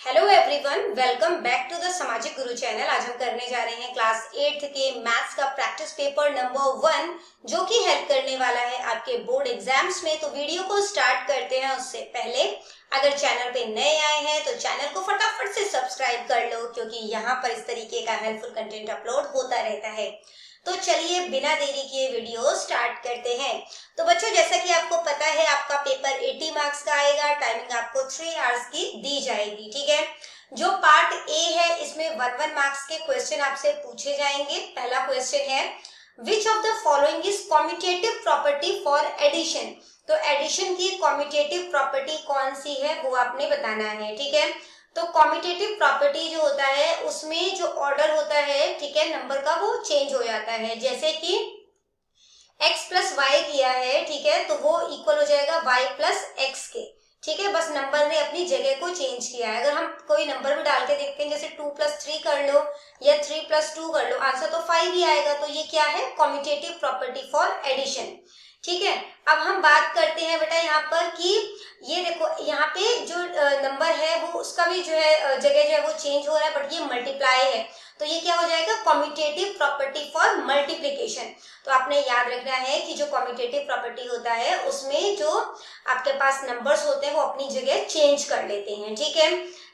Hello everyone, welcome back to the Samajik Guru channel. आज हम करने जा रहे हैं क्लास 8th के मैथ्स का प्रैक्टिस पेपर नंबर 1, जो कि हेल्प करने वाला है आपके बोर्ड एग्जाम्स में। तो वीडियो को स्टार्ट करते हैं उससे पहले अगर चैनल पे नए आए हैं तो चैनल को फटाफट से सब्सक्राइब कर लो, क्योंकि यहाँ पर इस तरीके का हेल्पफुल कंटेंट अपलोड होता रहता है। तो चलिए बिना देरी किए वीडियो स्टार्ट करते हैं। तो बच्चों, जैसा कि आपको पता है आपका पेपर 80 मार्क्स का आएगा। टाइमिंग आपको 3 आवर्स की दी जाएगी, ठीक है। जो पार्ट ए है इसमें 1 मार्क्स के क्वेश्चन आपसे पूछे जाएंगे। पहला क्वेश्चन है, which of the following is commutative property for addition. तो एडिशन की कॉम्यूटेटिव प्रॉपर्टी कौन सी है वो आपने बताना है, ठीक है। तो कॉम्यूटेटिव प्रॉपर्टी जो होता है उसमें जो ऑर्डर होता है, ठीक है, नंबर का, वो चेंज हो जाता है। जैसे कि x प्लस वाई किया है, ठीक है, तो वो इक्वल हो जाएगा y प्लस एक्स के, ठीक है। बस नंबर ने अपनी जगह को चेंज किया है। अगर हम कोई नंबर भी डाल के देखते हैं, जैसे 2 प्लस 3 कर लो या 3 प्लस 2 कर लो, आंसर तो 5 ही आएगा। तो ये क्या है? कॉम्यूटेटिव प्रॉपर्टी फॉर एडिशन, ठीक है। अब हम बात करते हैं बेटा यहाँ पर कि ये देखो, यहाँ पे जो नंबर है वो उसका भी जो है जगह जो है वो चेंज हो रहा है, बट ये मल्टीप्लाई है। तो ये क्या हो जाएगा? Commutative property for multiplication. तो आपने याद रखना है कि जो कॉम्यूटेटिव प्रॉपर्टी होता है उसमें जो आपके पास नंबर्स होते हैं वो अपनी जगह चेंज कर लेते हैं, ठीक है।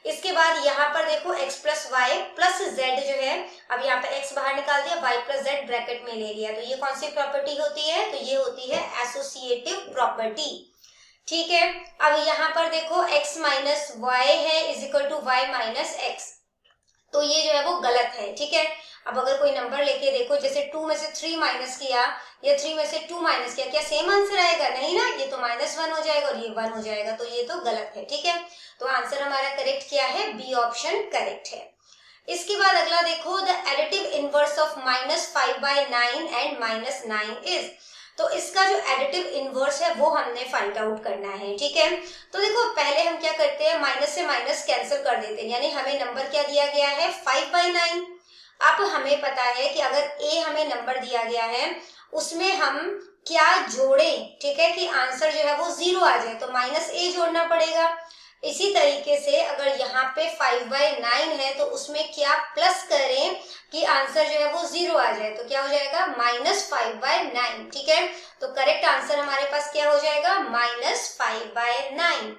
इसके बाद यहाँ पर देखो x plus y plus z जो है, अब यहाँ पे x बाहर निकाल दिया, y प्लस जेड ब्रैकेट में ले लिया। तो ये कौन सी प्रॉपर्टी होती है? तो ये होती है एसोसिएटिव प्रॉपर्टी, ठीक है। अब यहाँ पर देखो x माइनस वाई है is equal to y minus x, तो ये जो है वो गलत है, ठीक है। अब अगर कोई नंबर लेके देखो, जैसे 2 में से 3 माइनस किया या 3 में से 2 माइनस किया, क्या सेम आंसर आएगा? नहीं ना, ये तो -1 हो जाएगा और ये 1 हो जाएगा, तो ये तो गलत है, ठीक है। तो आंसर हमारा करेक्ट क्या है? बी ऑप्शन करेक्ट है। इसके बाद अगला देखो, the additive inverse of -5/9 and -9 is. तो इसका जो एडिटिव इनवर्स है वो हमने फाइंड आउट करना है, ठीक है। तो देखो, पहले हम क्या करते हैं, माइनस से माइनस कैंसिल कर देते हैं, यानी हमें नंबर क्या दिया गया है? 5/9। अब हमें पता है कि अगर a हमें नंबर दिया गया है उसमें हम क्या जोड़ें, ठीक है, कि आंसर जो है वो 0 आ जाए, तो -a जोड़ना पड़ेगा। इसी तरीके से अगर यहाँ पे 5/9 है तो उसमें क्या प्लस करें कि आंसर जो है वो 0 आ जाए, तो क्या हो जाएगा? -5/9, ठीक है। तो करेक्ट आंसर हमारे पास क्या हो जाएगा? -5/9,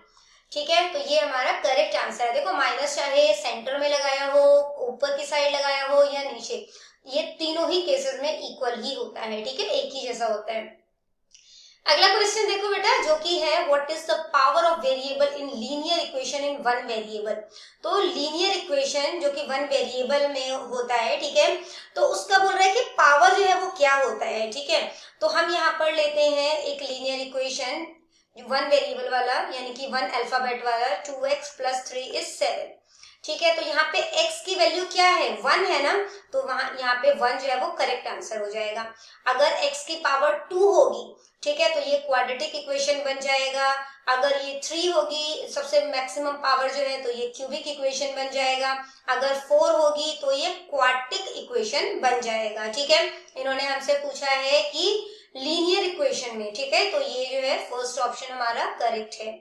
ठीक है। तो ये हमारा करेक्ट आंसर है। देखो, माइनस चाहे सेंटर में लगाया हो, ऊपर की साइड लगाया हो या नीचे, ये तीनों ही केसेस में इक्वल ही होता है, ठीक है, एक ही जैसा होता है। अगला क्वेश्चन देखो बेटा, जो कि है what is the power of variable in linear equation in 1 variable. तो लीनियर इक्वेशन जो कि 1 वेरिएबल में होता है, ठीक है, तो उसका बोल रहा है कि पावर जो है वो क्या होता है, ठीक है। तो हम यहाँ पर लेते हैं एक लीनियर इक्वेशन 1 वेरिएबल वाला, यानी कि 1 अल्फाबेट वाला, 2x प्लस 3 इज 7, ठीक है। तो यहाँ पे x की वैल्यू क्या है? 1 है ना, तो वहां यहाँ पे 1 जो है वो करेक्ट आंसर हो जाएगा। अगर x की पावर 2 होगी, ठीक है, तो ये क्वाड्रेटिक इक्वेशन बन जाएगा। अगर ये 3 होगी, सबसे मैक्सिमम पावर जो है, तो ये क्यूबिक इक्वेशन बन जाएगा। अगर 4 होगी तो ये क्वाड्रेटिक इक्वेशन बन जाएगा, ठीक है। इन्होंने हमसे पूछा है कि लीनियर इक्वेशन में, ठीक है, तो ये जो है फर्स्ट ऑप्शन हमारा करेक्ट है।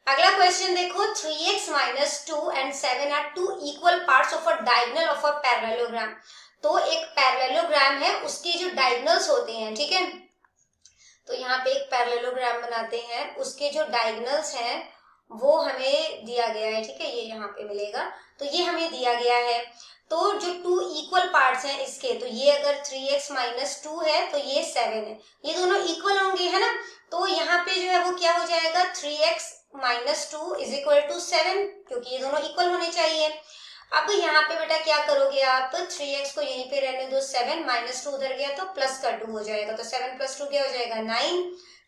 अगला क्वेश्चन देखो, 3x minus 2 and 7 are two equal parts of a diagonal of a parallelogram। तो एक पैरेललोग्राम है, उसके जो डायगोनल्स होते हैं, ठीक है, तो यहाँ पे एक पैरेललोग्राम बनाते हैं, उसके जो डायगोनल्स हैं वो हमें दिया गया है, ठीक है, ये यहाँ पे मिलेगा। तो ये हमें दिया गया है। तो जो 2 इक्वल पार्ट्स हैं इसके, तो ये अगर 3x minus 2 है तो ये 7 है, ये दोनों इक्वल होंगे, है ना। तो यहाँ पे जो है वो क्या हो जाएगा? 3x minus 2 is equal to 7, क्योंकि ये दोनों इक्वल होने चाहिए। अब यहाँ पे बेटा क्या करोगे आप? 3x को यहीं पे रहने दो, 7 -2 उधर गया तो प्लस का 2 हो जाएगा, तो 7 + 2 क्या हो जाएगा? 9।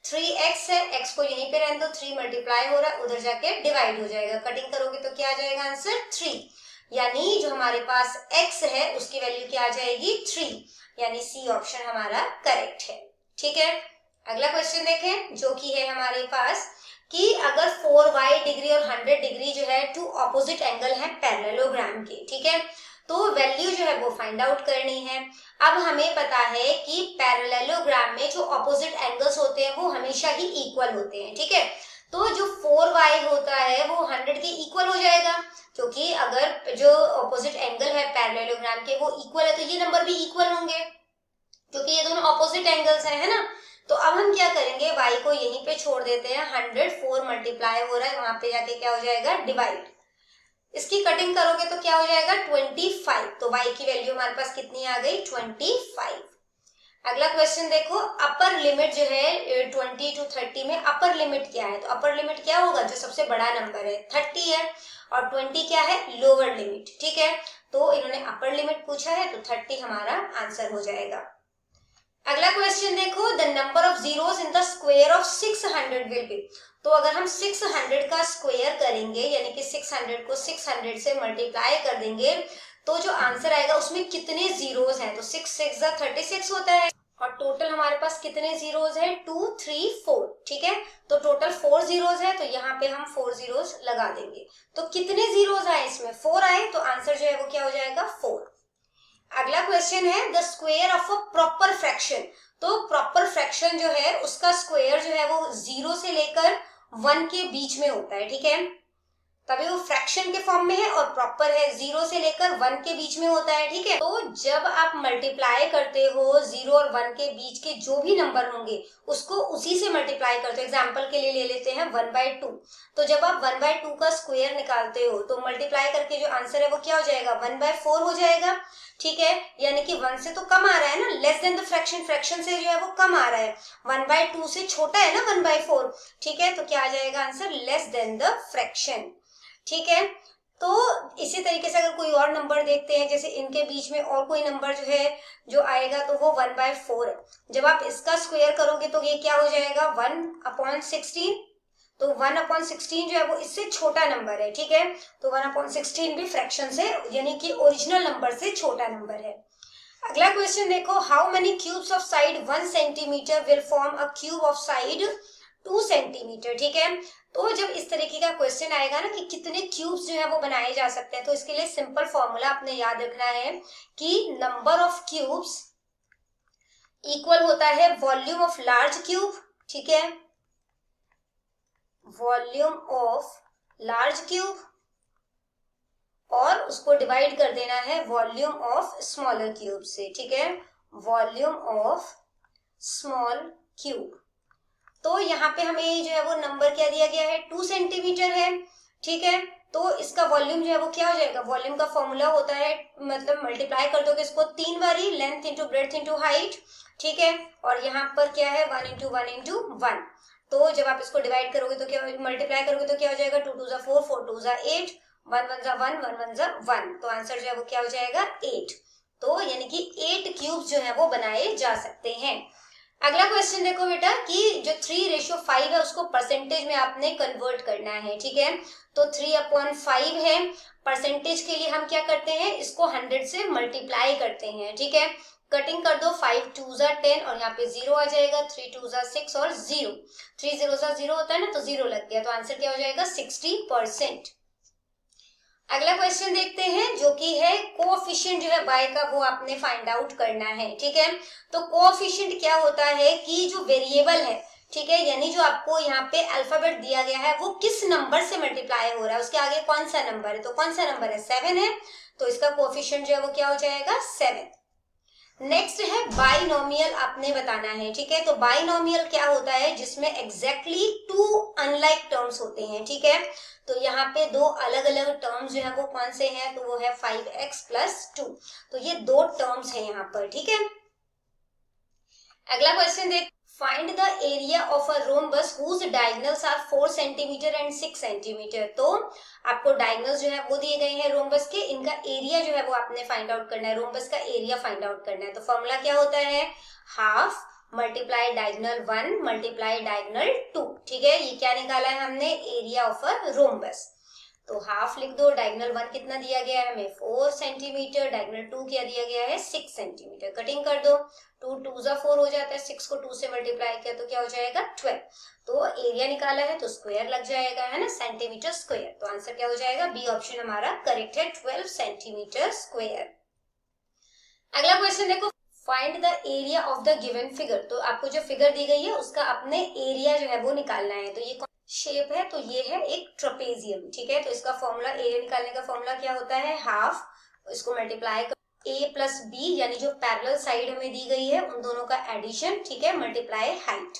3x है, x को यहीं पे रहने दो, 3 मल्टीप्लाई हो रहा है, उधर जाके डिवाइड हो जाएगा, कटिंग करोगे तो क्या आ जाएगा आंसर? 3। यानी जो हमारे पास x है उसकी वैल्यू क्या आ जाएगी? 3, यानी सी ऑप्शन हमारा करेक्ट है, ठीक है। अगला क्वेश्चन देखें, जो कि है हमारे पास कि अगर 4y डिग्री और 100 डिग्री जो है टू ऑपोजिट एंगल है पैरेललोग्राम के, ठीक है, तो वैल्यू जो है वो फाइंड आउट करनी है। अब हमें पता है कि पैरेललोग्राम में जो ऑपोजिट एंगल्स होते हैं वो हमेशा ही इक्वल होते हैं, ठीक है। तो जो 4y होता है वो 100 के इक्वल हो जाएगा, क्योंकि अगर जो ऑपोजिट एंगल है पैरेललोग्राम के वो इक्वल है तो ये नंबर भी इक्वल होंगे, क्योंकि ये दोनों ऑपोजिट एंगल्स है ना। तो अब हम क्या करेंगे, y को यहीं पे छोड़ देते हैं, 104 मल्टीप्लाई हो रहा है, वहां पे जाके क्या हो जाएगा, डिवाइड। इसकी कटिंग करोगे तो क्या हो जाएगा, 25। तो y की वैल्यू हमारे पास कितनी आ गई, 25। अगला क्वेश्चन देखो, अपर लिमिट जो है 20 टू 30 में अपर लिमिट क्या है, तो अपर लिमिट क्या होगा, जो सबसे बड़ा नंबर है 30 है, और 20 क्या है, लोअर लिमिट। ठीक है, तो इन्होंने अपर लिमिट पूछा है तो 30 हमारा आंसर हो जाएगा। अगला क्वेश्चन देखो, the number of zeros in the square of 600 will be. तो अगर हम 600 का स्क्वायर करेंगे, यानी कि 600 को 600 से मल्टीप्लाई कर देंगे, तो जो आंसर आएगा उसमें कितने जीरोस हैं, तो 6 6 36 होता है, और टोटल हमारे पास कितने जीरोस है, 2 3 4। ठीक है, तो टोटल 4 जीरोस है, तो यहाँ पे हम 4 जीरोस लगा देंगे। तो कितने जीरोस आए इसमें, 4 आए, तो आंसर जो है वो क्या हो जाएगा, 4। अगला क्वेश्चन है, the square of a proper fraction. तो प्रॉपर फ्रैक्शन जो है उसका स्क्वायर जो है वो 0 से लेकर 1 के बीच में होता है। ठीक है, तभी वो फ्रैक्शन के फॉर्म में है, और प्रॉपर है 0 से लेकर 1 के बीच में होता है। ठीक है, तो जब आप मल्टीप्लाई करते हो 0 और 1 के बीच के जो भी नंबर होंगे उसको उसी से मल्टीप्लाई करते हो। एग्जांपल के लिए ले लेते हैं 1/2। तो जब आप 1/2 का स्क्वायर निकालते हो तो मल्टीप्लाई करके जो आंसर है वो क्या हो जाएगा, 1/4 हो जाएगा। ठीक है, यानी कि 1 से तो कम आ रहा है ना, less than the fraction, fraction से जो है वो कम आ रहा है, 1/2 से छोटा है ना 1/4। ठीक है, तो क्या आ जाएगा answer, less than the fraction. ठीक है, तो इसी तरीके से अगर कोई और नंबर देखते हैं, जैसे इनके बीच में और कोई नंबर जो है जो आएगा, तो वो 1/4 है। जब आप इसका स्क्वायर करोगे तो ये क्या हो जाएगा, 1/16। तो 1/16 जो है वो इससे छोटा नंबर है। ठीक है, तो 1/16 भी फ्रैक्शन से, यानी कि ओरिजिनल नंबर से छोटा नंबर है। अगला क्वेश्चन देखो, how many cubes of side 1 centimetre will form a cube of side 2 centimetre. ठीक है, तो जब इस तरीके का क्वेश्चन आएगा ना कि कितने क्यूब्स जो है वो बनाए जा सकते हैं, तो इसके लिए सिंपल फॉर्मूला आपने याद रखना है कि नंबर ऑफ क्यूब्स इक्वल होता है वॉल्यूम ऑफ लार्ज क्यूब। ठीक है, वॉल्यूम ऑफ लार्ज क्यूब, और उसको डिवाइड कर देना है वॉल्यूम ऑफ स्मॉलर क्यूब से। ठीक है, वॉल्यूम ऑफ स्मॉल क्यूब। तो यहाँ पे हमें जो है वो नंबर क्या दिया गया है, 2 सेंटीमीटर है। ठीक है, तो इसका वॉल्यूम जो है वो क्या हो जाएगा, वॉल्यूम का फॉर्मूला होता है, मतलब मल्टीप्लाई कर दोगे इसको 3 बारी, length into breadth into height. ठीक है, और यहाँ पर क्या है, 1 इंटू 1 इंटू 1। तो जब आप इसको डिवाइड करोगे तो क्या, मल्टीप्लाई करोगे तो क्या हो जाएगा, 2 2 जा 4, 4 2 जा 8, 1 1 जा 1, 1 1 जा 1। तो आंसर जो है वो क्या हो जाएगा, 8। तो यानी कि 8 क्यूब्स जो है वो बनाए जा सकते हैं। अगला क्वेश्चन देखो बेटा, कि जो 3:5 है उसको परसेंटेज में आपने कन्वर्ट करना है। ठीक है, तो 3/5 है, परसेंटेज के लिए हम क्या करते हैं, इसको 100 से मल्टीप्लाई करते हैं। ठीक है, कटिंग कर दो, 5 2 जा 10, और यहाँ पे 0 आ जाएगा, 3 2 जा 6 और 0, 3 0 जा 0 होता है ना, तो 0 लग गया, तो आंसर क्या हो जाएगा, 60%। अगला क्वेश्चन देखते हैं, जो कि है कोएफिशिएंट जो है y का, वो आपने फाइंड आउट करना है। ठीक है, तो कोएफिशिएंट क्या होता है कि जो वेरिएबल है, ठीक है, यानी जो आपको यहाँ पे अल्फाबेट दिया गया है वो किस नंबर से मल्टीप्लाई हो रहा है, उसके आगे कौन सा नंबर है, तो कौन सा नंबर है, 7 है, तो इसका कोएफिशिएंट जो है वो क्या हो जाएगा, 7। नेक्स्ट है बाइनोमियल, आपने बताना है। ठीक है, तो बाइनोमियल क्या होता है, जिसमें एग्जैक्टली 2 अनलाइक टर्म्स होते हैं। ठीक है, तो यहाँ पे 2 अलग अलग टर्म्स जो है वो कौन से हैं, तो वो है 5x + 2। तो ये 2 टर्म्स है यहाँ पर। ठीक है, अगला क्वेश्चन देख, find the area of a rhombus whose diagonals are 4 centimetre and 6 centimetre. तो आपको डायगोनल्स जो है वो दिए गए हैं रोम्बस के, इनका एरिया जो है वो आपने फाइंड आउट करना है, रोम्बस का एरिया फाइंड आउट करना है। तो फॉर्मूला क्या होता है, half multiply diagonal 1 multiply diagonal 2। ठीक है, ये क्या निकाला है हमने, एरिया ऑफ अ रोम्बस। तो हाफ लिख दो, डायगोनल 1 कितना दिया गया है हमें, 4 सेंटीमीटर, डायगोनल 2 क्या दिया गया है, 6 सेंटीमीटर। कटिंग कर दो, 2 2 जा 4 हो जाता है, 6 को 2 से मल्टीप्लाई किया तो क्या हो जाएगा, 12। तो एरिया निकाला है तो स्क्वायर लग जाएगा, है ना, सेंटीमीटर स्क्वायर। तो आंसर क्या हो जाएगा, बी ऑप्शन हमारा करेक्ट है, 12 सेंटीमीटर स्क्वायर। अगला क्वेश्चन देखो, find the area of the given figure. तो आपको जो फिगर दी गई है उसका अपने एरिया जो है वो निकालना है। तो ये शेप है, तो ये है एक ट्रेपेजियम, ठीक है। तो इसका फॉर्मूला, एरिया निकालने का फॉर्मूला क्या होता है, हाफ, इसको मल्टीप्लाई कर ए प्लस बी, यानी जो पैरेलल साइड हमें दी गई है उन दोनों का एडिशन, ठीक है, मल्टीप्लाई हाइट।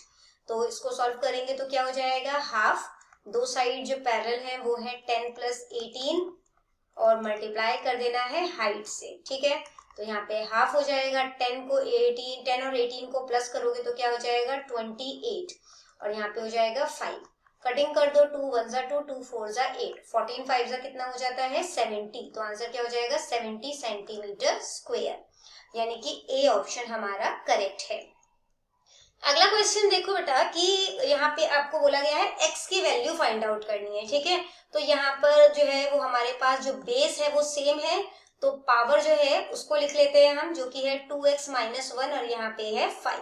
तो इसको सॉल्व करेंगे तो क्या हो जाएगा, हाफ, दो साइड जो पैरेलल है वो है 10 प्लस 18 और मल्टीप्लाई कर देना है हाइट से, ठीक है। तो यहाँ पे हाफ हो जाएगा, 10 और 18 को प्लस करोगे तो क्या हो जाएगा 28, और यहाँ पे हो जाएगा 5। कटिंग कर दो, 2 1 जा 2, 2 4 जा 8, 14 5 जा कितना हो जाता है 70। तो आंसर क्या हो जाएगा 70 सेंटीमीटर स्क्वायर, यानी कि ए ऑप्शन हमारा करेक्ट है। अगला क्वेश्चन देखो बेटा कि यहाँ पे आपको बोला गया है x की वैल्यू फाइंड आउट करनी है, ठीक है। तो यहाँ पर जो है वो हमारे पास जो बेस है वो सेम है, तो पावर जो है उसको लिख लेते हैं हम, जो कि है 2x माइनस 1 और यहाँ पे है 5,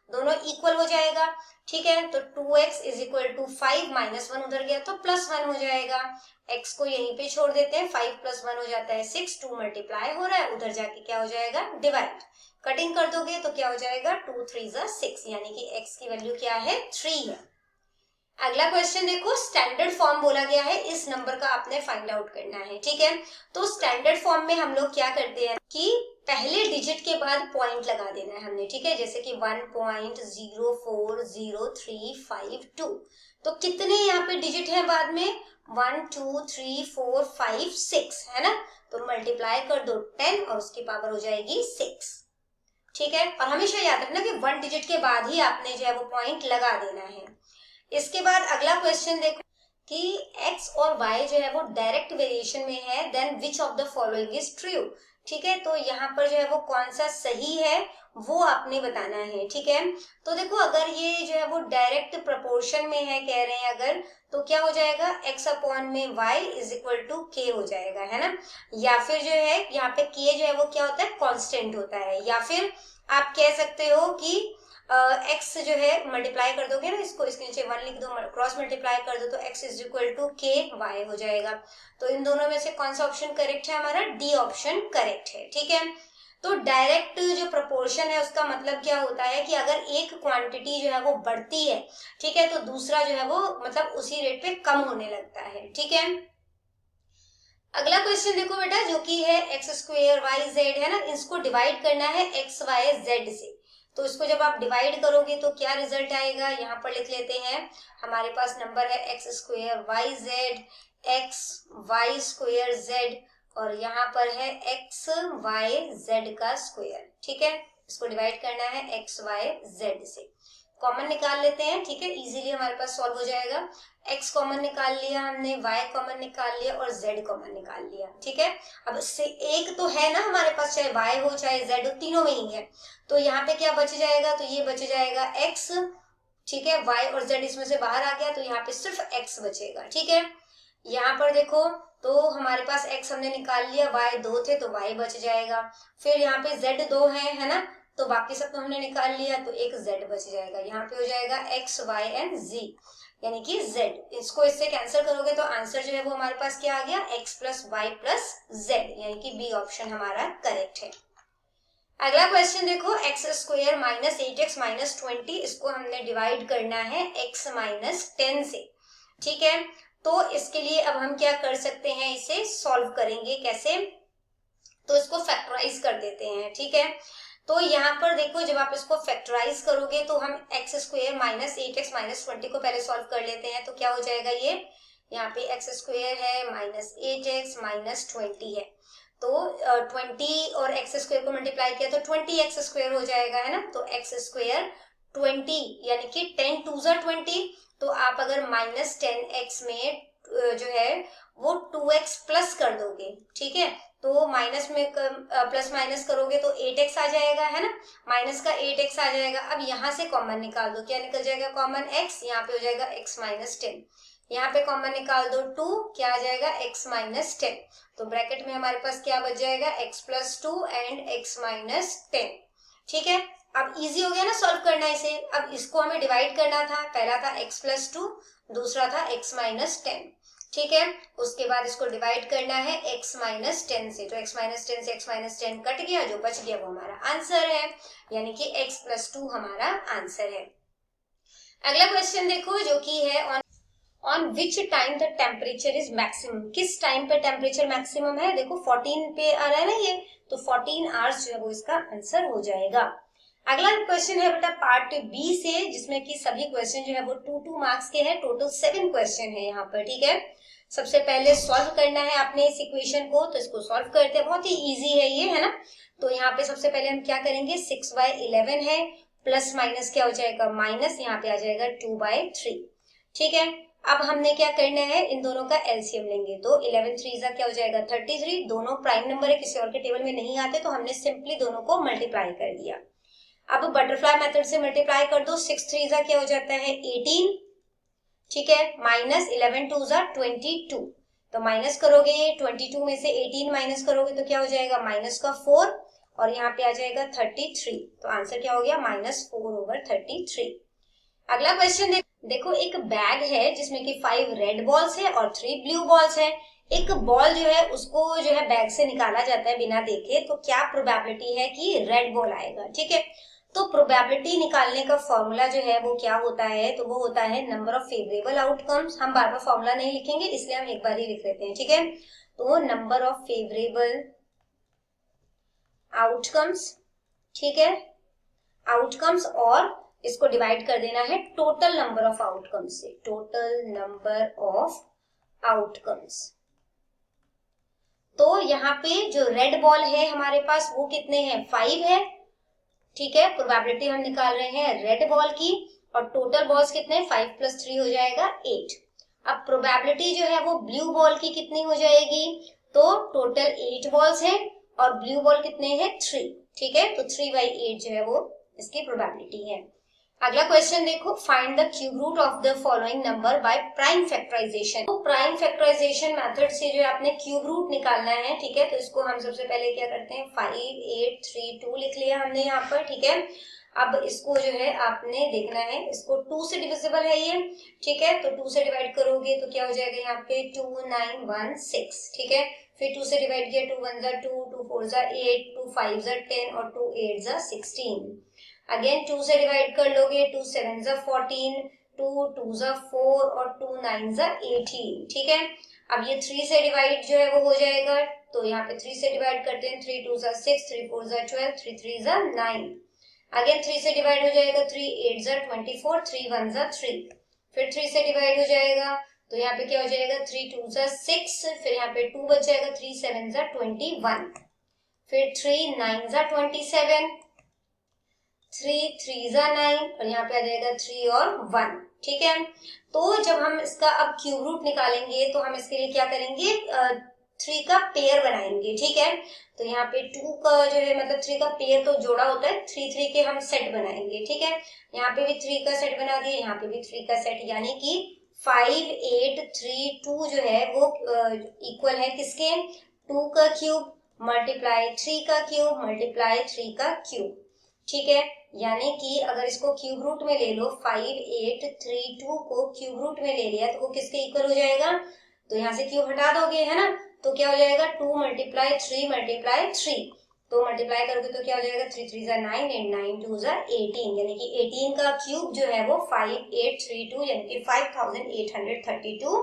दोनों इक्वल हो जाएगा, ठीक है। तो 2x is equal to 5, minus 1 उधर गया तो प्लस 1 हो जाएगा, x को यहीं पे छोड़ देते हैं, 5 प्लस 1 हो जाता है 6, 2 मल्टीप्लाई हो रहा है, उधर जाके क्या हो जाएगा डिवाइड, कटिंग कर दोगे तो क्या हो जाएगा 2 3 जा 6, यानी कि x की वैल्यू क्या है 3 है। अगला क्वेश्चन देखो, स्टैंडर्ड फॉर्म बोला गया है, इस नंबर का आपने फाइंड आउट करना है, ठीक है। तो स्टैंडर्ड फॉर्म में हम लोग क्या करते हैं कि पहले डिजिट के बाद पॉइंट लगा देना है हमने, ठीक है, जैसे कि 1.040352। तो कितने यहाँ पे डिजिट है बाद में 1 2 3 4 5 6 है ना, तो मल्टीप्लाई कर दो 10 और उसकी पावर हो जाएगी 6, ठीक है। और हमेशा याद रखना कि 1 डिजिट के बाद ही आपने जो है वो पॉइंट लगा देना है। इसके बाद अगला क्वेश्चन देखो कि x और y जो है वो डायरेक्ट वेरिएशन में है, then which of the following is true, ठीक है। तो यहाँ पर जो है वो कौन सा सही है वो आपने बताना है, ठीक है। तो देखो अगर ये जो है वो डायरेक्ट प्रोपोर्शन में है कह रहे हैं अगर, तो क्या हो जाएगा x अपॉन में y is equal to k हो जाएगा, है ना। या फिर जो है यहाँ पे k जो है वो क्या होता है कांस्टेंट होता है, या फिर आप कह सकते हो कि x जो है मल्टीप्लाई कर दोगे ना, इसको इसके नीचे 1 लिख दो, क्रॉस मल्टीप्लाई कर दो तो x is equal to k y हो जाएगा। तो इन दोनों में से कौन सा ऑप्शन करेक्ट है हमारा, डी ऑप्शन करेक्ट है, ठीक है। तो डायरेक्ट जो प्रोपोर्शन है उसका मतलब क्या होता है कि अगर एक क्वांटिटी जो है वो बढ़ती है, ठीक है, तो दूसरा जो है वो मतलब उसी रेट पे कम होने लगता है, ठीक है। अगला क्वेश्चन देखो बेटा, जो कि है एक्स स्क्वेयर वाई जेड है ना, इसको डिवाइड करना है एक्स वाई जेड से। तो इसको जब आप डिवाइड करोगे तो क्या रिजल्ट आएगा, यहाँ पर लिख लेते हैं, हमारे पास नंबर है x square y z, x y square z, और यहाँ पर है एक्स वाई जेड का स्क्वेयर, ठीक है। इसको डिवाइड करना है एक्स वाई जेड से, कॉमन निकाल लेते हैं, ठीक है, इजीली हमारे पास सॉल्व हो जाएगा। x कॉमन निकाल लिया हमने, y कॉमन निकाल लिया और z कॉमन निकाल लिया, ठीक है। अब इससे एक तो है ना हमारे पास, चाहे y हो चाहे z हो, तीनों में ही है, तो यहाँ पे क्या बच जाएगा, तो ये बच जाएगा x, ठीक है, y और z इसमें से बाहर आ गया तो यहाँ पे सिर्फ x बचेगा, ठीक है। यहाँ पर देखो तो हमारे पास x हमने निकाल लिया, y 2 थे तो y बच जाएगा, फिर यहाँ पे z 2 है ना, तो बाकी सब तो हमने निकाल लिया तो एक z बच जाएगा, यहाँ पे हो जाएगा x y एंड z, यानी कि z, इसको इससे कैंसिल करोगे तो आंसर जो है वो हमारे पास क्या आ गया x plus y plus z, यानी कि बी ऑप्शन हमारा करेक्ट है। अगला क्वेश्चन देखो, x square minus 8x minus 20, इसको हमने डिवाइड करना है x माइनस 10 से, ठीक है। तो इसके लिए अब हम क्या कर सकते हैं, इसे सॉल्व करेंगे कैसे, तो इसको फैक्टराइज कर देते हैं, ठीक है। तो यहाँ पर देखो जब आप इसको फैक्टराइज करोगे तो हम x square minus 8x minus 20 को पहले सॉल्व कर लेते हैं, तो क्या हो जाएगा, ये यहाँ पे एक्स स्क्वेयर है माइनस 8x माइनस 20 है, तो 20 और एक्स स्क्वेयर को मल्टीप्लाई किया तो 20x स्क्वेयर हो जाएगा, है ना। तो एक्स स्क्वेयर 20 यानी कि 10 2 जा 20, तो आप अगर माइनस 10x में जो है वो 2x प्लस कर दोगे, ठीक है, तो माइनस में प्लस माइनस करोगे तो 8x आ जाएगा, है ना, माइनस का 8x आ जाएगा। अब यहाँ से कॉमन निकाल दो, क्या निकल जाएगा कॉमन x, यहाँ पे हो जाएगा x माइनस 10, यहाँ पे कॉमन निकाल दो 2, क्या आ जाएगा x माइनस 10, तो ब्रैकेट में हमारे पास क्या बच जाएगा x plus 2 and x minus 10, ठीक है। अब इजी हो गया ना सॉल्व करना इसे, अब इसको हमें डिवाइड करना था, पहला था x प्लस 2, दूसरा था x माइनस 10, ठीक है। उसके बाद इसको डिवाइड करना है x माइनस 10 से, तो x माइनस 10 से x माइनस 10 कट गया, जो बच गया वो हमारा आंसर है, यानी कि x प्लस 2 हमारा आंसर है। अगला क्वेश्चन देखो जो कि है on which time the temperature is maximum, किस टाइम पे टेम्परेचर मैक्सिमम है, देखो 14 पे आ रहा है ना ये, तो 14 आवर्स जो है वो इसका आंसर हो जाएगा। अगला क्वेश्चन है बेटा पार्ट बी से, जिसमें कि सभी क्वेश्चन जो है वो 2 मार्क्स के हैं, टोटल 7 क्वेश्चन है यहाँ पर, ठीक है। सबसे पहले सॉल्व करना है आपने इस इक्वेशन को, तो इसको सॉल्व करते हैं, बहुत ही इजी है ये, है ना। तो यहाँ पे सबसे पहले हम क्या करेंगे, 6/11 है, प्लस माइनस क्या हो जाएगा, माइनस, यहाँ पे आ जाएगा 2/3, ठीक है। अब हमने क्या करना है, इन दोनों का एलसीएम लेंगे, तो 11 3 क्या हो जाएगा 33, दोनों प्राइम नंबर है, किसी और के टेबल में नहीं आते, तो हमने सिंपली दोनों को मल्टीप्लाई कर दिया। अब बटरफ्लाई मेथड से मल्टीप्लाई कर दो, 6 3 क्या हो जाता है 18, ठीक है, माइनस 11 2 22, तो माइनस करोगे ये 22 में से 18 माइनस करोगे तो क्या हो जाएगा माइनस का 4, और यहाँ पे आ जाएगा 33, तो आंसर क्या हो गया -4/33। अगला क्वेश्चन देखो, एक बैग है जिसमें कि 5 रेड बॉल्स है और 3 ब्लू बॉल्स है। एक बॉल जो है उसको जो है बैग से निकाला जाता है बिना देखे, तो क्या प्रोबेबिलिटी है कि रेड बॉल आएगा, ठीक है। तो प्रोबेबिलिटी निकालने का फॉर्मूला जो है वो क्या होता है, तो वो होता है नंबर ऑफ फेवरेबल आउटकम्स। हम बार बार फॉर्मूला नहीं लिखेंगे, इसलिए हम एक बार ही लिख लेते हैं, ठीक है। तो नंबर ऑफ फेवरेबल आउटकम्स, ठीक है, आउटकम्स, और इसको डिवाइड कर देना है टोटल नंबर ऑफ आउटकम्स से, टोटल नंबर ऑफ आउटकम्स। तो यहाँ पे जो रेड बॉल है हमारे पास वो कितने हैं, 5 है, ठीक है। प्रोबेबिलिटी हम निकाल रहे हैं रेड बॉल की, और टोटल बॉल्स कितने, 5 + 3 हो जाएगा 8। अब प्रोबेबिलिटी जो है वो ब्लू बॉल की कितनी हो जाएगी, तो टोटल 8 बॉल्स है और ब्लू बॉल कितने हैं 3, ठीक है, तो 3/8 जो है वो इसकी प्रोबेबिलिटी है। अगला क्वेश्चन देखो, find the cube root of the following number by prime factorization. तो प्राइम फैक्टराइजेशन मेथड से जो आपने क्यूब रूट निकालना है, ठीक है, तो इसको हम सबसे पहले क्या करते हैं, 5 8 3 2 लिख लिया हमने यहाँ पर, ठीक है। अब इसको जो है आपने देखना है, इसको 2 से डिविजिबल है ये, ठीक है, तो 2 से डिवाइड करोगे तो क्या हो जाएगा यहाँ पे 2 9 1 6, ठीक है। फिर 2 से डिवाइड किया, 2 1 2, 2 4 8, 2 5 10 और 2 8 16। अगेन 2 से डिवाइड कर लोगे, 2 7 14, 2 2 4 और 2 9 18, ठीक है। अब ये 3 से डिवाइड जो है वो हो जाएगा, तो यहाँ पे 3 से डिवाइड करते हैं, 3 2 6, 3 4 12, 3 3 9। अगेन 3 से डिवाइड हो जाएगा, 3 8 24, 3 1 3। फिर 3 से डिवाइड हो जाएगा, तो यहाँ पे क्या हो जाएगा, 3 2 6, फिर यहाँ पे 2 बच जाएगा, 3 7 21, फिर 3 9 27, 3 3 9, और यहाँ पे आ जाएगा 3 और 1, ठीक है। तो जब हम इसका अब क्यूब रूट निकालेंगे तो हम इसके लिए क्या करेंगे, 3 का पेयर बनाएंगे, ठीक है। तो यहाँ पे 2 का जो है मतलब 3 का पेयर तो जोड़ा होता है, 3 3 के हम सेट बनाएंगे, ठीक है। यहाँ पे भी 3 का सेट बना दिए, यहाँ पे भी 3 का सेट, यानी कि 5 8 3 2 जो है वो इक्वल है किसके, 2 का क्यूब मल्टीप्लाई 3 का क्यूब मल्टीप्लाई 3 का क्यूब, ठीक है। यानी कि अगर इसको क्यूब रूट में ले लो, 5 8 3 2 को क्यूब रूट में ले लिया तो वो किसके इक्वल हो जाएगा, तो यहाँ से क्यूब हटा दोगे, है ना, तो क्या हो जाएगा 2 × 3 तो मल्टीप्लाई करोगे तो क्या हो जाएगा, 3 3 9 8 9 2 18, यानी कि 18 का क्यूब जो है वो 5832 यानी कि 5832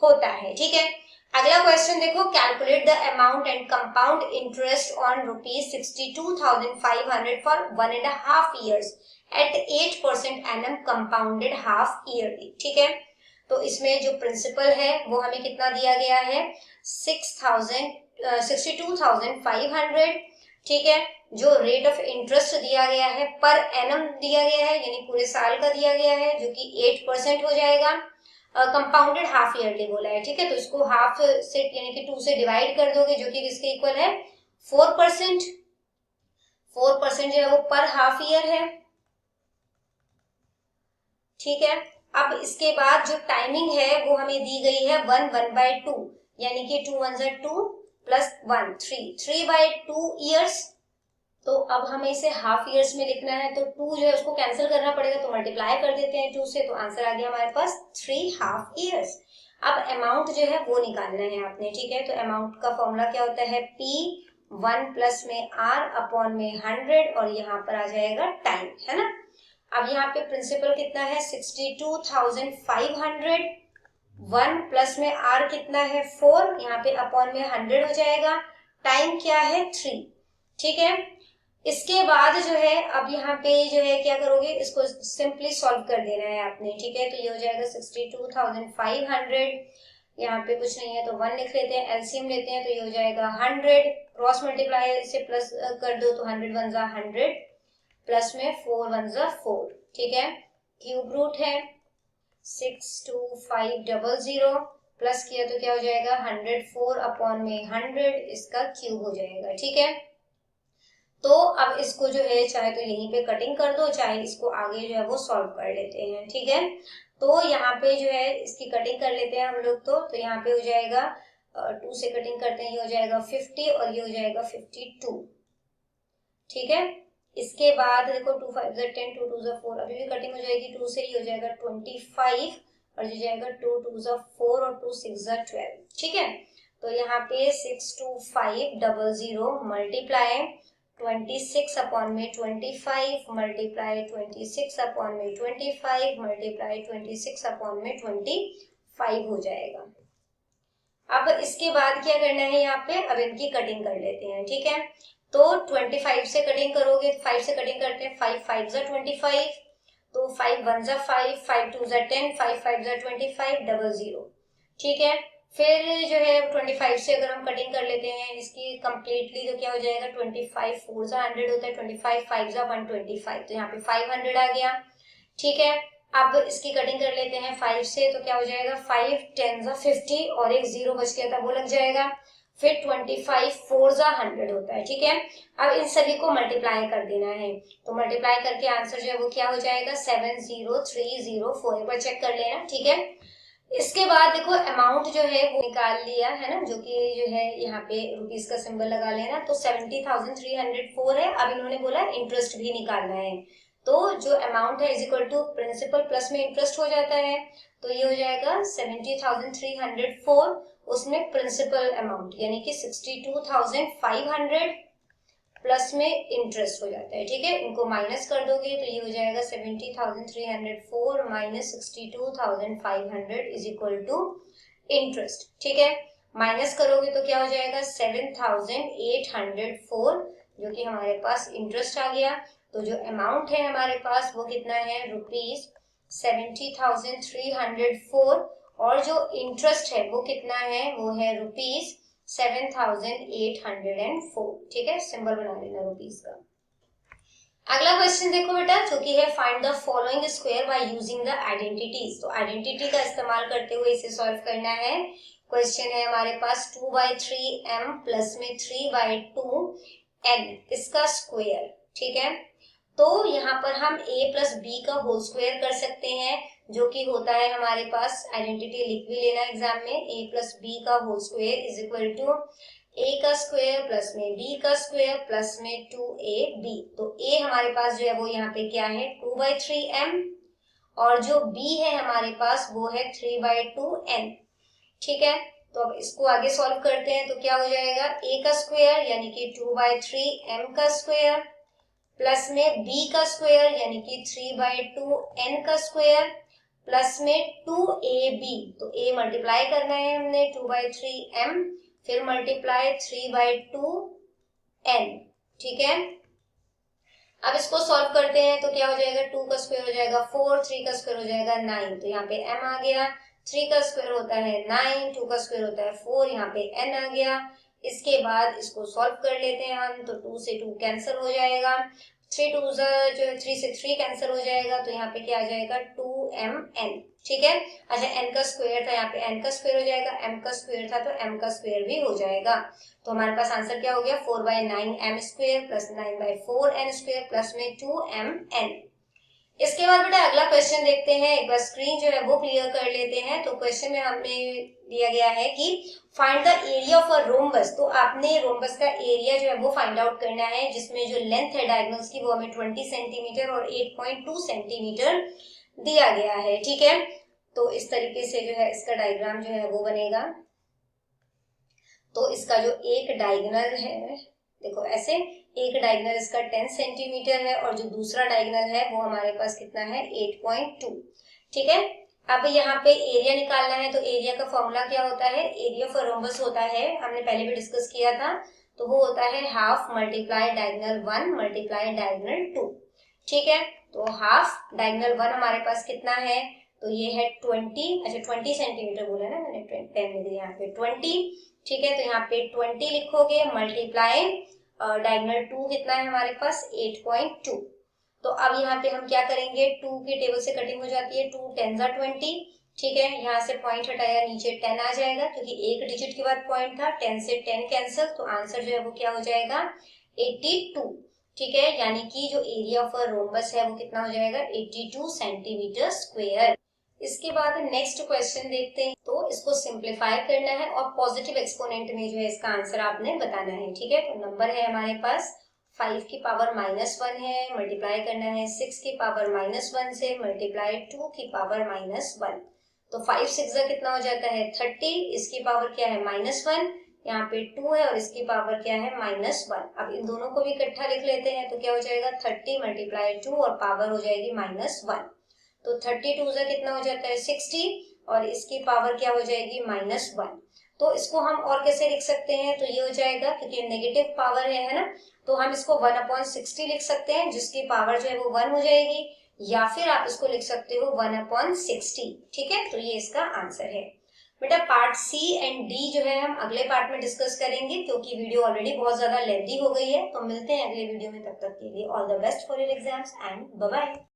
होता है, ठीक है। अगला क्वेश्चन देखो, calculate the amount and compound interest on ₹62,500 for 1.5 years at 8% annum compounded half yearly, ठीक है। तो इसमें जो प्रिंसिपल है वो हमें कितना दिया गया है, 62,500, ठीक है। जो रेट ऑफ इंटरेस्ट दिया गया है पर एनम दिया गया है, यानी पूरे साल का दिया गया है, जो कि 8% हो जाएगा। कंपाउंडेड हाफ ईयरली बोला है, ठीक है। तो इसको हाफ से यानी कि 2 से डिवाइड कर दोगे, जो कि किसके इक्वल है 4%। 4% जो है वो पर हाफ ईयर है, ठीक है। अब इसके बाद जो टाइमिंग है वो हमें दी गई है 1/2, यानी कि 2 1 2 प्लस 1 3/2 ईयर्स। तो अब हमें इसे हाफ ईयर्स में लिखना है, तो 2 जो है उसको कैंसिल करना पड़ेगा, तो मल्टीप्लाई कर देते हैं 2 से, तो आंसर आ गया हमारे पास 3 हाफ ईयर्स। अब अमाउंट जो है वो निकालना है आपने, ठीक है। तो अमाउंट का फॉर्मूला क्या होता है, P1 प्लस में R अपॉन में 100, और यहाँ पर आ जाएगा टाइम, है ना। अब यहाँ पे प्रिंसिपल कितना है 62,500, 1 प्लस में r कितना है 4, यहाँ पे अपॉन में 100 हो जाएगा, टाइम क्या है 3, ठीक है। इसके बाद जो है अब यहाँ पे जो है क्या करोगे, इसको सिंपली सॉल्व कर देना है आपने, ठीक है। तो ये हो जाएगा 62,500, यहाँ पे कुछ नहीं है तो 1 लिख लेते हैं, एलसीएम लेते हैं तो ये हो जाएगा 100, क्रॉस मल्टीप्लाई से प्लस कर दो तो 100 1 जा 100, प्लस में 4 1 जा 4, ठीक है। क्यूब रूट है 62500, प्लस किया तो क्या हो जाएगा 104 अपॉन में 100, इसका क्यूब हो जाएगा, ठीक है। तो अब इसको जो है चाहे तो यहीं पे कटिंग कर दो, चाहे इसको आगे जो है वो सॉल्व कर लेते हैं, ठीक है। तो यहाँ पे जो है इसकी कटिंग कर लेते हैं हम लोग, तो यहाँ पे हो जाएगा 2 से कटिंग करते हैं, ये हो जाएगा 50 और ये हो जाएगा 52, ठीक है। इसके बाद देखो 2 5 10 2 2 4, अभी भी कटिंग हो जाएगी 2 से, ये हो जाएगा 25 और ये जाएगा 2 2 4 और 2 6 12, ठीक है। तो यहाँ पे 62500 मल्टीप्लाई 26 अपॉन में 25 मल्टीप्लाई 26 अपॉन में 25 मल्टीप्लाई 26 अपॉन में 25 हो जाएगा। अब इसके बाद क्या करना है यहाँ पे, अब इनकी कटिंग कर लेते हैं, ठीक है। तो 25 से कटिंग करोगे, 5 से कटिंग करते हैं, 5 5 जा 25, तो 5 1 जा 5, 5 2 जा 10, 5 5 जा 25 00, ठीक है। फिर जो है 25 से अगर हम कटिंग कर लेते हैं इसकी कंप्लीटली तो क्या हो जाएगा 25 4 जा 100 होता है, 25 5 जा 125, तो यहाँ पे 500 आ गया, ठीक है। अब इसकी कटिंग कर लेते हैं 5 से, तो क्या हो जाएगा 5 10 जा 50 और एक 0 बच गया था वो लग जाएगा, फिर 25 4 जा 100 होता है, ठीक है। अब इन सभी को मल्टीप्लाई कर देना है, तो मल्टीप्लाई करके आंसर जो है वो क्या हो जाएगा 70304, एक बार चेक कर लेना, ठीक है। इसके बाद देखो अमाउंट जो है वो निकाल लिया है ना, जो कि जो है यहाँ पे रुपीस का सिंबल लगा लेना, तो 70,304 है। अब इन्होंने बोला इंटरेस्ट भी निकालना है, तो जो अमाउंट है is equal to principal plus में इंटरेस्ट हो जाता है, तो ये हो जाएगा 70,304, उसमें प्रिंसिपल अमाउंट यानी कि 62,500 प्लस में इंटरेस्ट हो जाता है, ठीक है। इनको माइनस कर दोगे तो ये हो जाएगा 70,304 minus 62,500 is equal to interest, ठीक है। माइनस करोगे तो क्या हो जाएगा 7,804, जो कि हमारे पास इंटरेस्ट आ गया। तो जो अमाउंट है हमारे पास वो कितना है रुपीज 70,304, और जो इंटरेस्ट है वो कितना है, वो है रुपीज 7,804, ठीक है। सिंबल बना लेना रुपीस का। अगला क्वेश्चन देखो बेटा, जो कि है find the following square by using the identities. तो आइडेंटिटी का इस्तेमाल करते हुए इसे सॉल्व करना है। क्वेश्चन है हमारे पास 2/3m प्लस में 3/2n इसका स्क्वायर, ठीक है। तो यहाँ पर हम a प्लस बी का होल स्क्वायर कर सकते हैं, जो कि होता है हमारे पास, आइडेंटिटी लिख भी लेना एग्जाम में, a प्लस बी का whole square is equal to a का स्क्वायर प्लस में b का स्क्वायर प्लस में 2ab। तो a हमारे पास जो है वो यहाँ पे क्या है 2/3m, और जो b है हमारे पास वो है 3/2n, ठीक है। तो अब इसको आगे सॉल्व करते हैं, तो क्या हो जाएगा a का स्क्वायर यानी कि 2/3m का स्क्वायर प्लस में b का स्क्वायर यानी कि 3/2n का स्क्वायर प्लस में 2ab। तो a मल्टीप्लाई करना है हमने 2/3m, फिर मल्टीप्लाई 3/2n, ठीक है। अब इसको सॉल्व करते हैं तो क्या हो जाएगा 2 का स्क्वायर हो जाएगा 4, 3 का स्क्वायर हो जाएगा 9, तो यहाँ पे m आ गया, 3 का स्क्वायर होता है 9, 2 का स्क्वायर होता है 4, यहाँ पे n आ गया। इसके बाद इसको सॉल्व कर लेते हैं हम, तो 2 से 2 कैंसिल हो जाएगा, 3 2 जो 3 से 3 कैंसिल हो जाएगा, तो यहाँ पे क्या आ जाएगा 2mn, ठीक है। अच्छा n का स्क्वायर था, यहाँ पे n का स्क्वायर हो जाएगा, m का स्क्वायर था तो m का स्क्वायर भी हो जाएगा। तो हमारे पास आंसर क्या हो गया 4/9m square plus 9/4n square plus में 2mn। इसके बाद बेटा अगला क्वेश्चन देखते हैं, एक बार स्क्रीन जो है वो क्लियर कर लेते हैं। तो क्वेश्चन में हमें दिया गया है कि find the area of a rhombus. तो आपने रोम्बस का एरिया जो है वो फाइंड आउट करना है, जिसमें जो लेंथ है डायगोनल्स की वो हमें 20 सेंटीमीटर और 8.2 सेंटीमीटर दिया गया है, ठीक है। तो इस तरीके से जो है इसका डायग्राम जो है वो बनेगा। तो इसका जो एक डायगोनल है देखो ऐसे, एक डायगोनल इसका 10 सेंटीमीटर है और जो दूसरा डायगोनल है वो हमारे पास कितना है 8.2, ठीक है। अब यहाँ पे एरिया निकालना है, तो एरिया का फॉर्मूला क्या होता है, एरिया फॉर रोम्बस होता है, हमने पहले भी डिस्कस किया था, तो वो होता है half multiply diagonal 1 multiply diagonal 2। ठीक है, तो हाफ डायगोनल 1 हमारे पास कितना है, तो ये है 20, अच्छा 20 सेंटीमीटर बोला ना मैंने, 10 लिख दिया यहाँ पे 20। ठीक है, तो यहाँ पे 20 लिखोगे, मल्टीप्लाई डायगोनल 2 कितना है हमारे पास 8.2। तो अब यहाँ पे हम क्या करेंगे, 2 की टेबल से कटिंग हो जाती है, 2 10 जा 20। ठीक है, यहाँ से पॉइंट हटाया, नीचे 10 आ जाएगा, क्योंकि एक डिजिट के बाद पॉइंट था, 10 से 10 कैंसिल, तो आंसर जो है वो क्या हो जाएगा 82। ठीक है, यानी कि जो एरिया ऑफ रोम्बस है वो कितना हो जाएगा 82 सेंटीमीटर स्क्वायर। इसके बाद नेक्स्ट क्वेश्चन देखते हैं, तो इसको सिंप्लीफाई करना है और पॉजिटिव एक्सपोनेंट में जो है इसका आंसर आपने बताना है। ठीक है, तो नंबर है हमारे पास 5 की पावर -1 है, मल्टीप्लाई करना है 6 की पावर -1 से, मल्टीप्लाई 2 की पावर -1। तो 5 6 कितना हो जाता है 30, इसकी पावर क्या है -1, यहाँ पे 2 है और इसकी पावर क्या है -1। अब इन दोनों को भी इकट्ठा लिख लेते हैं, तो क्या हो जाएगा 30 मल्टीप्लाई 2 और पावर हो जाएगी -1। तो 32 से कितना हो जाता है 60 और इसकी पावर क्या हो जाएगी -1। तो इसको हम और कैसे लिख सकते हैं, तो ये हो जाएगा, क्योंकि नेगेटिव पावर है ना, तो हम इसको 1/60 लिख सकते हैं, जिसकी पावर जो है वो 1 हो जाएगी, या फिर आप इसको लिख सकते हो 1/60। ठीक है, तो ये इसका आंसर है। बेटा पार्ट सी एंड डी जो है हम अगले पार्ट में डिस्कस करेंगे, क्योंकि वीडियो ऑलरेडी बहुत ज्यादा लेंथी हो गई है। तो मिलते हैं अगले वीडियो में, तब तक के लिए all the best for your exams and bye bye.